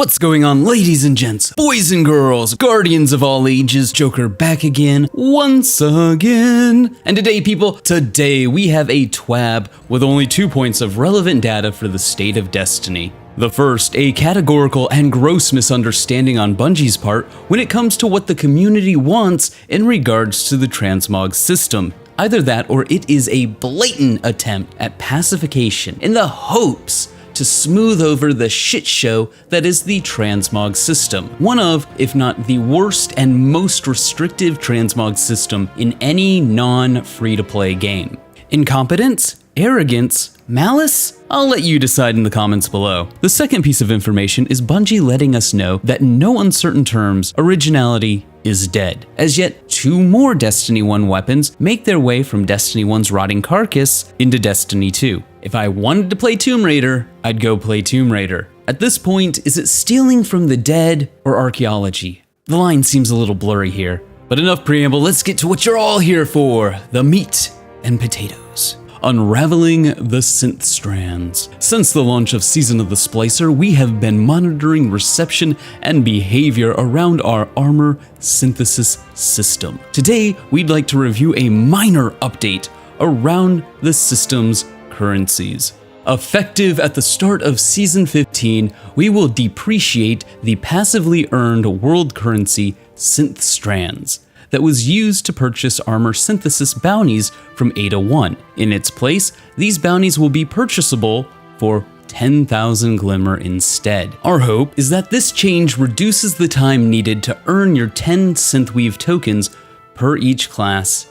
What's going on, ladies and gents, boys and girls, guardians of all ages, Joker back again, once again. And today, people, we have a TWAB with only 2 points of relevant data for the state of Destiny. The first, a categorical and gross misunderstanding on Bungie's part when it comes to what the community wants in regards to the transmog system. Either that or it is a blatant attempt at pacification in the hopes to smooth over the shit show that is the transmog system. One of, if not the worst and most restrictive transmog system in any non-free-to-play game. Incompetence? Arrogance? Malice? I'll let you decide in the comments below. The second piece of information is Bungie letting us know that in no uncertain terms, originality is dead. As yet, 2 more Destiny 1 weapons make their way from Destiny 1's rotting carcass into Destiny 2. If I wanted to play Tomb Raider, I'd go play Tomb Raider. At this point, is it stealing from the dead or archaeology? The line seems a little blurry here. But enough preamble, let's get to what you're all here for, the meat and potatoes. Unraveling the synth strands. Since the launch of Season of the Splicer, we have been monitoring reception and behavior around our armor synthesis system. Today, we'd like to review a minor update around the system's currencies. Effective at the start of Season 15, we will depreciate the passively earned world currency synth strands that was used to purchase armor synthesis bounties from Ada 1. In its place, these bounties will be purchasable for 10,000 Glimmer instead. Our hope is that this change reduces the time needed to earn your 10 Synthweave tokens per each class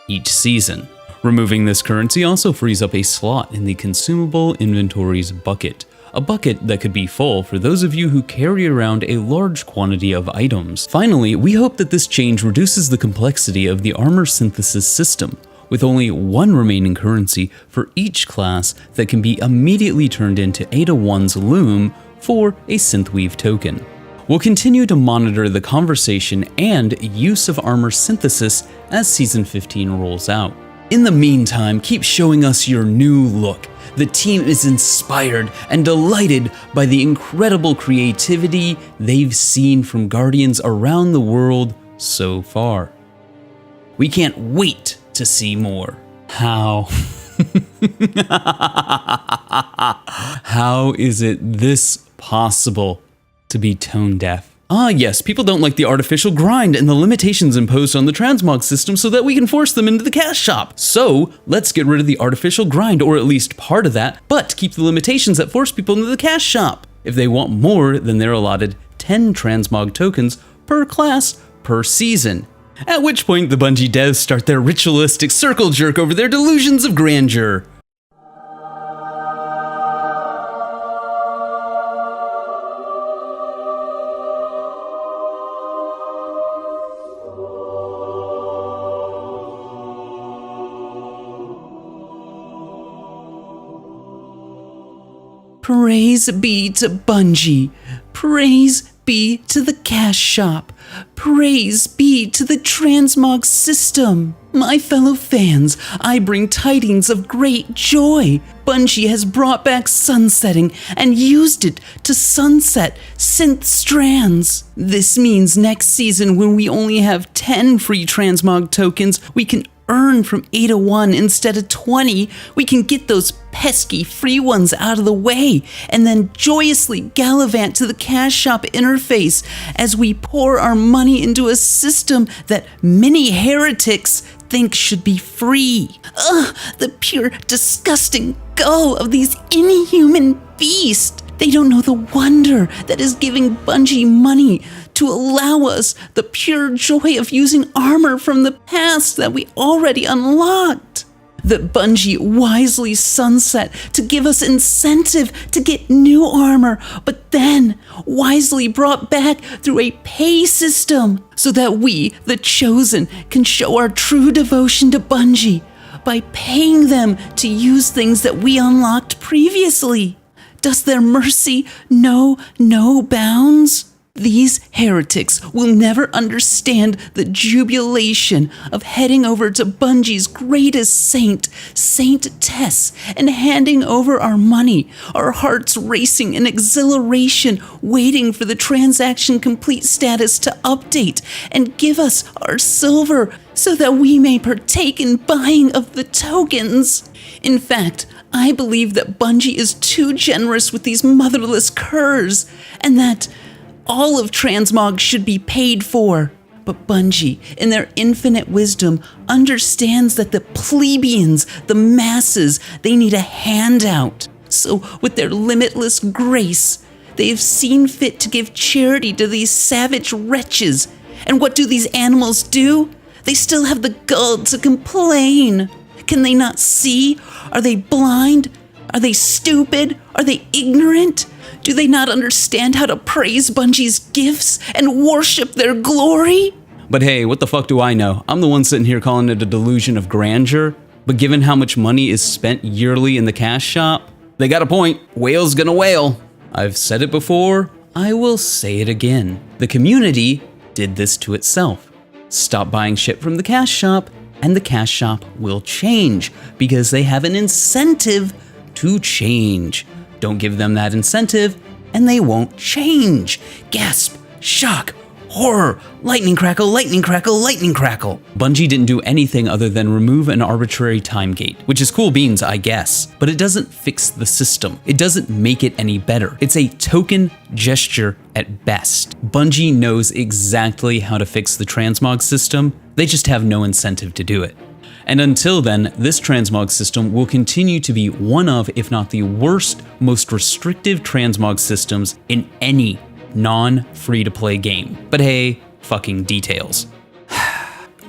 each season. Removing this currency also frees up a slot in the consumable inventories bucket. A bucket that could be full for those of you who carry around a large quantity of items. Finally, we hope that this change reduces the complexity of the armor synthesis system, with only 1 remaining currency for each class that can be immediately turned into Ada 1's Loom for a Synthweave token. We'll continue to monitor the conversation and use of armor synthesis as Season 15 rolls out. In the meantime, keep showing us your new look. The team is inspired and delighted by the incredible creativity they've seen from Guardians around the world so far. We can't wait to see more. How? How is it this possible to be tone deaf? Ah yes, people don't like the artificial grind and the limitations imposed on the transmog system so that we can force them into the cash shop. So, let's get rid of the artificial grind, or at least part of that, but keep the limitations that force people into the cash shop. If they want more, then they're allotted 10 transmog tokens per class per season. At which point the Bungie devs start their ritualistic circle jerk over their delusions of grandeur. Praise be to Bungie. Praise be to the cash shop. Praise be to the transmog system. My fellow fans, I bring tidings of great joy. Bungie has brought back sunsetting and used it to sunset synth strands. This means next season, when we only have 10 free transmog tokens, we can earn from Ada 1 instead of 20, we can get those pesky free ones out of the way and then joyously gallivant to the cash shop interface as we pour our money into a system that many heretics think should be free. Ugh, the pure disgusting gall of these inhuman beasts. They don't know the wonder that is giving Bungie money to allow us the pure joy of using armor from the past that we already unlocked. That Bungie wisely sunset to give us incentive to get new armor, but then wisely brought back through a pay system so that we, the chosen, can show our true devotion to Bungie by paying them to use things that we unlocked previously. Does their mercy know no bounds? These heretics will never understand the jubilation of heading over to Bungie's greatest saint, Saint Tess, and handing over our money, our hearts racing in exhilaration, waiting for the transaction complete status to update and give us our silver so that we may partake in buying of the tokens. In fact, I believe that Bungie is too generous with these motherless curs, and that all of transmog should be paid for. But Bungie, in their infinite wisdom, understands that the plebeians, the masses, they need a handout. So with their limitless grace, they have seen fit to give charity to these savage wretches. And what do these animals do? They still have the gall to complain. Can they not see? Are they blind? Are they stupid? Are they ignorant? Do they not understand how to praise Bungie's gifts and worship their glory? But hey, what the fuck do I know? I'm the one sitting here calling it a delusion of grandeur. But given how much money is spent yearly in the cash shop, they got a point. Whale's gonna whale. I've said it before, I will say it again. The community did this to itself. Stop buying shit from the cash shop, and the cash shop will change because they have an incentive to change. Don't give them that incentive, and they won't change. Gasp, shock, horror, lightning crackle, lightning crackle, lightning crackle. Bungie didn't do anything other than remove an arbitrary time gate, which is cool beans, I guess, but it doesn't fix the system. It doesn't make it any better. It's a token gesture at best. Bungie knows exactly how to fix the transmog system. They just have no incentive to do it. And until then, this transmog system will continue to be one of, if not the worst, most restrictive transmog systems in any non-free-to-play game. But hey, fucking details.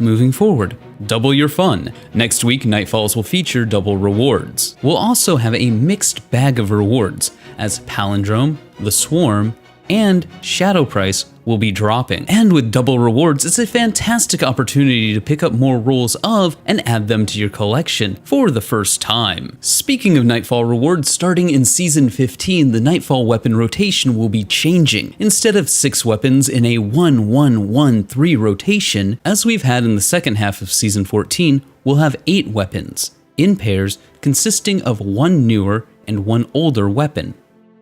Moving forward, double your fun. Next week, Nightfalls will feature double rewards. We'll also have a mixed bag of rewards, as Palindrome, The Swarm, and Shadow Price will be dropping. And with double rewards, it's a fantastic opportunity to pick up more rolls of and add them to your collection for the first time. Speaking of Nightfall rewards, starting in Season 15, the Nightfall weapon rotation will be changing. Instead of 6 weapons in a 1-1-1-3 rotation, as we've had in the second half of Season 14, we'll have 8 weapons, in pairs consisting of 1 newer and 1 older weapon.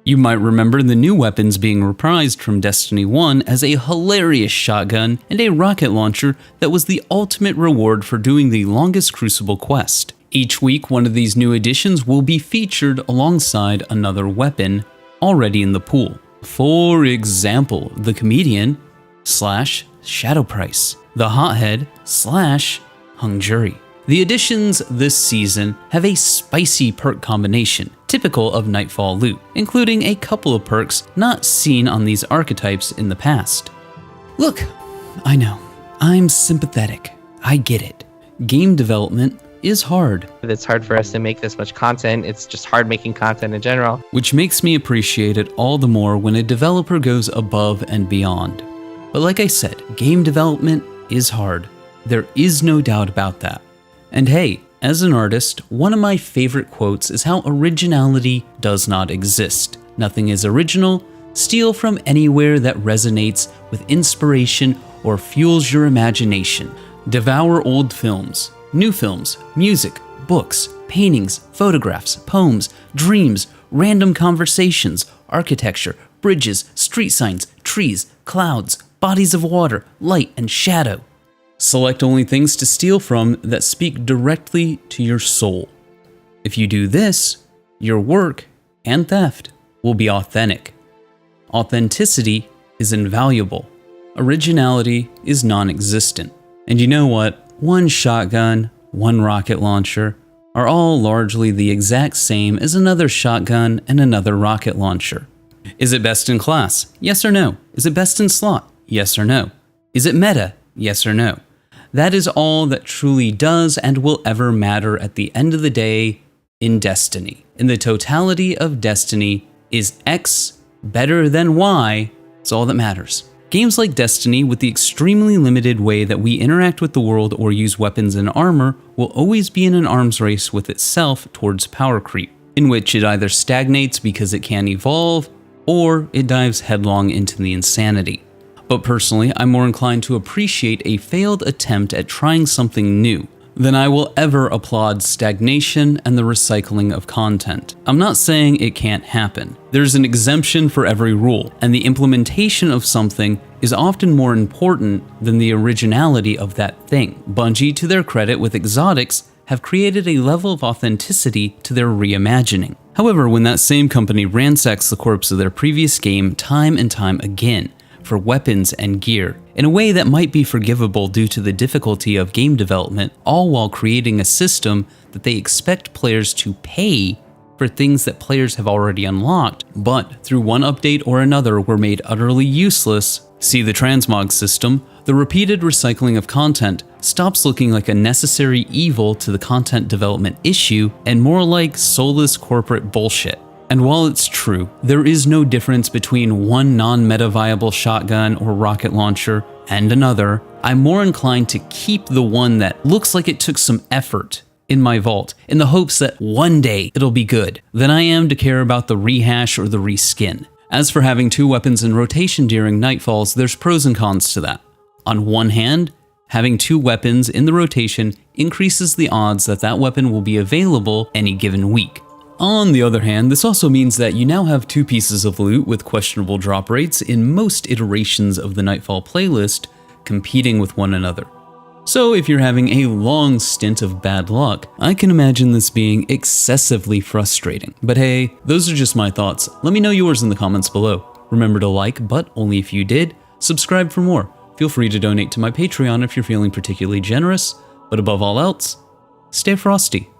You might remember the new weapons being reprised from Destiny 1 as a hilarious shotgun and a rocket launcher that was the ultimate reward for doing the longest Crucible quest. Each week, one of these new additions will be featured alongside another weapon already in the pool. For example, the Comedian / Shadow Price, the Hothead / Hung Jury. The additions this season have a spicy perk combination, typical of Nightfall loot, including a couple of perks not seen on these archetypes in the past. Look, I know, I'm sympathetic. I get it. Game development is hard. It's hard for us to make this much content. It's just hard making content in general. Which makes me appreciate it all the more when a developer goes above and beyond. But like I said, game development is hard. There is no doubt about that. And hey, as an artist, one of my favorite quotes is how originality does not exist. Nothing is original. Steal from anywhere that resonates with inspiration or fuels your imagination. Devour old films, new films, music, books, paintings, photographs, poems, dreams, random conversations, architecture, bridges, street signs, trees, clouds, bodies of water, light and shadow. Select only things to steal from that speak directly to your soul. If you do this, your work and theft will be authentic. Authenticity is invaluable. Originality is non-existent. And you know what? One shotgun, one rocket launcher are all largely the exact same as another shotgun and another rocket launcher. Is it best in class? Yes or no? Is it best in slot? Yes or no? Is it meta? Yes or no? That is all that truly does and will ever matter at the end of the day in Destiny. In the totality of Destiny, is X better than Y? It's all that matters. Games like Destiny, with the extremely limited way that we interact with the world or use weapons and armor, will always be in an arms race with itself towards power creep, in which it either stagnates because it can't evolve, or it dives headlong into the insanity. But personally, I'm more inclined to appreciate a failed attempt at trying something new than I will ever applaud stagnation and the recycling of content. I'm not saying it can't happen. There's an exemption for every rule, and the implementation of something is often more important than the originality of that thing. Bungie, to their credit with Exotics, have created a level of authenticity to their reimagining. However, when that same company ransacks the corpse of their previous game time and time again, for weapons and gear, in a way that might be forgivable due to the difficulty of game development, all while creating a system that they expect players to pay for things that players have already unlocked, but through one update or another were made utterly useless. See the transmog system. The repeated recycling of content stops looking like a necessary evil to the content development issue and more like soulless corporate bullshit. And while it's true, there is no difference between one non-meta viable shotgun or rocket launcher and another, I'm more inclined to keep the one that looks like it took some effort in my vault in the hopes that one day it'll be good than I am to care about the rehash or the reskin. As for having 2 weapons in rotation during Nightfalls, there's pros and cons to that. On one hand, having 2 weapons in the rotation increases the odds that that weapon will be available any given week. On the other hand, this also means that you now have 2 pieces of loot with questionable drop rates in most iterations of the Nightfall playlist competing with one another. So if you're having a long stint of bad luck, I can imagine this being excessively frustrating. But hey, those are just my thoughts. Let me know yours in the comments below. Remember to like, but only if you did, subscribe for more. Feel free to donate to my Patreon if you're feeling particularly generous, but above all else, stay frosty.